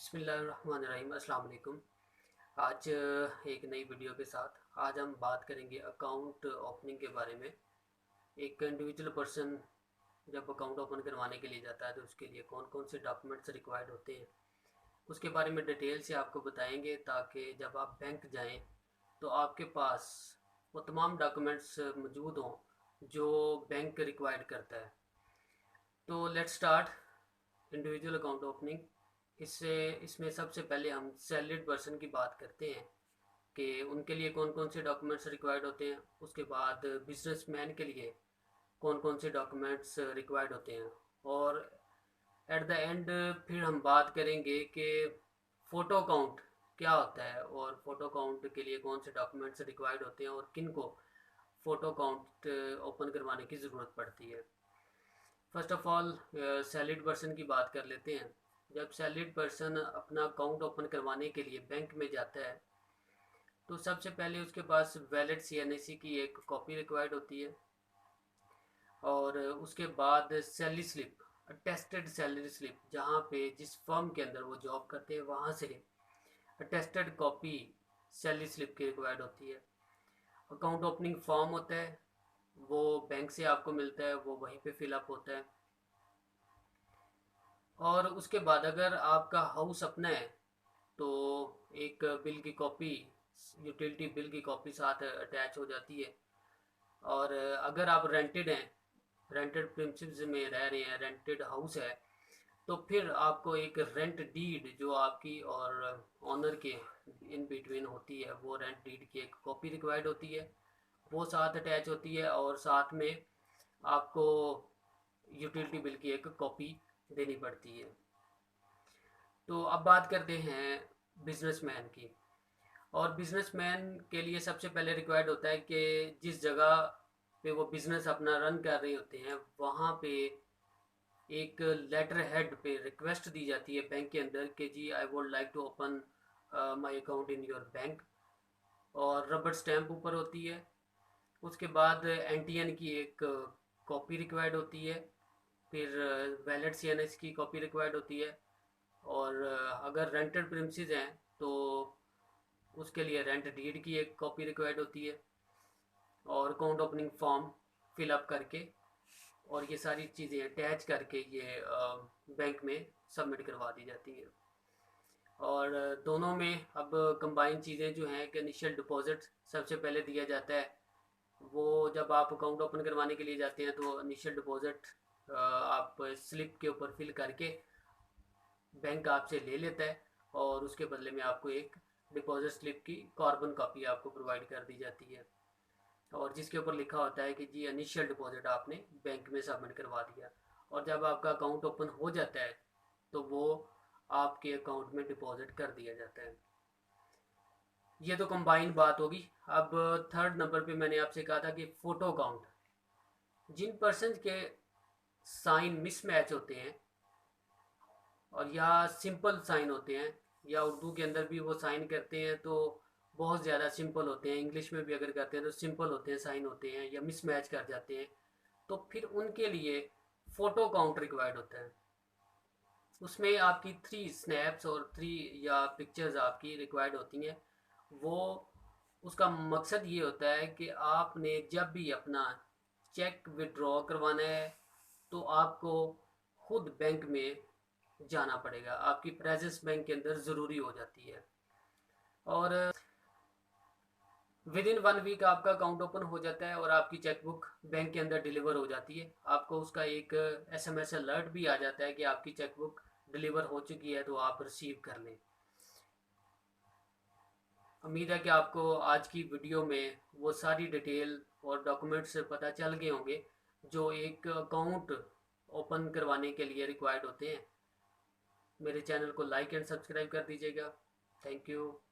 बिस्मिल्लाहिर्रहमानिर्रहीम। अस्सलाम वालेकुम। आज एक नई वीडियो के साथ आज हम बात करेंगे अकाउंट ओपनिंग के बारे में। एक इंडिविजुअल पर्सन जब अकाउंट ओपन करवाने के लिए जाता है तो उसके लिए कौन कौन से डॉक्यूमेंट्स रिक्वायर्ड होते हैं उसके बारे में डिटेल से आपको बताएंगे, ताकि जब आप बैंक जाएं तो आपके पास वो तमाम डॉक्यूमेंट्स मौजूद हों जो बैंक रिक्वायर्ड करता है। तो let's start individual account opening. इसमें सबसे पहले हम सैलरीड पर्सन की बात करते हैं कि उनके लिए कौन कौन से डॉक्यूमेंट्स रिक्वायर्ड होते हैं। उसके बाद बिजनेसमैन के लिए कौन कौन से डॉक्यूमेंट्स रिक्वायर्ड होते हैं। और एट द एंड फिर हम बात करेंगे कि फ़ोटो काउंट क्या होता है और फ़ोटो काउंट के लिए कौन से डॉक्यूमेंट्स रिक्वायर्ड होते हैं और किन को फ़ोटो काउंट ओपन करवाने की ज़रूरत पड़ती है। First of all salaried person की बात कर लेते हैं। जब सैलरीड पर्सन अपना अकाउंट ओपन करवाने के लिए बैंक में जाता है तो सबसे पहले उसके पास वैलिड CNAC की एक कॉपी रिक्वायर्ड होती है और उसके बाद salary slip, attested salary slip, जहाँ पे जिस फर्म के अंदर वो जॉब करते हैं वहाँ से अटेस्टेड कॉपी सैलरी स्लिप की रिक्वायर्ड होती है। अकाउंट ओपनिंग फॉर्म होता है, वो बैंक से आपको मिलता है, वो वहीं पे फिलअप होता है। और उसके बाद अगर आपका हाउस अपना है तो एक बिल की कॉपी, यूटिलिटी बिल की कॉपी साथ अटैच हो जाती है। और अगर आप रेंटेड हैं, रेंटेड प्रिंसिपल्स में रह रहे हैं, रेंटेड हाउस है, तो फिर आपको एक रेंट डीड जो आपकी और ऑनर के इन बिटवीन होती है, वो रेंट डीड की एक कॉपी रिक्वायर्ड होती है, वो साथ अटैच होती है। और साथ में आपको यूटिलिटी बिल की एक कॉपी देनी पड़ती है। तो अब बात करते हैं बिजनेसमैन की। और बिजनेसमैन के लिए सबसे पहले रिक्वायर्ड होता है कि जिस जगह पे वो बिज़नेस अपना रन कर रहे होते हैं वहाँ पे एक लेटर हेड पे रिक्वेस्ट दी जाती है बैंक के अंदर कि जी I would like to open my account in your bank, और रबर स्टैम्प ऊपर होती है। उसके बाद NTN की एक कॉपी रिक्वायर्ड होती है, फिर वैलिड CNS की कॉपी रिक्वायर्ड होती है। और अगर रेंटेड प्रिमिसेस हैं तो उसके लिए रेंट डीड की एक कॉपी रिक्वायर्ड होती है और अकाउंट ओपनिंग फॉर्म फिलअप करके और ये सारी चीज़ें अटैच करके ये बैंक में सबमिट करवा दी जाती हैं। और दोनों में अब कंबाइन चीज़ें जो हैं कि इनिशियल डिपॉजिट सबसे पहले दिया जाता है। वो जब आप अकाउंट ओपन करवाने के लिए जाते हैं तो इनिशियल डिपॉजिट आप स्लिप के ऊपर फिल करके बैंक आपसे ले लेता है और उसके बदले में आपको एक डिपॉजिट स्लिप की कार्बन कॉपी आपको प्रोवाइड कर दी जाती है और जिसके ऊपर लिखा होता है कि जी इनिशियल डिपॉजिट आपने बैंक में सबमिट करवा दिया। और जब आपका अकाउंट ओपन हो जाता है तो वो आपके अकाउंट में डिपॉजिट कर दिया जाता है। ये तो कंबाइंड बात होगी। अब थर्ड नंबर पे मैंने आपसे कहा था कि फ़ोटो काउंट। जिन पर्सन के साइन मिसमैच होते हैं और या सिंपल साइन होते हैं, या उर्दू के अंदर भी वो साइन करते हैं तो बहुत ज़्यादा सिंपल होते हैं, इंग्लिश में भी अगर करते हैं तो सिंपल होते हैं, साइन होते हैं या मिसमैच कर जाते हैं, तो फिर उनके लिए फ़ोटो काउंट रिक्वायर्ड होता है। उसमें आपकी 3 स्नैप्स और 3 पिक्चर्स आपकी रिक्वायर्ड होती हैं। वो उसका मकसद ये होता है कि आपने जब भी अपना चेक विड्रॉ करवाना है तो आपको खुद बैंक में जाना पड़ेगा, आपकी प्रेजेंस बैंक के अंदर ज़रूरी हो जाती है। और विद इन 1 वीक आपका अकाउंट ओपन हो जाता है और आपकी चेकबुक बैंक के अंदर डिलीवर हो जाती है। आपको उसका एक SMS अलर्ट भी आ जाता है कि आपकी चेकबुक डिलीवर हो चुकी है, तो आप रिसीव कर लें। उम्मीद है कि आपको आज की वीडियो में वो सारी डिटेल और डॉक्यूमेंट्स पता चल गए होंगे जो एक अकाउंट ओपन करवाने के लिए रिक्वायर्ड होते हैं। मेरे चैनल को लाइक एंड सब्सक्राइब कर दीजिएगा। Thank you.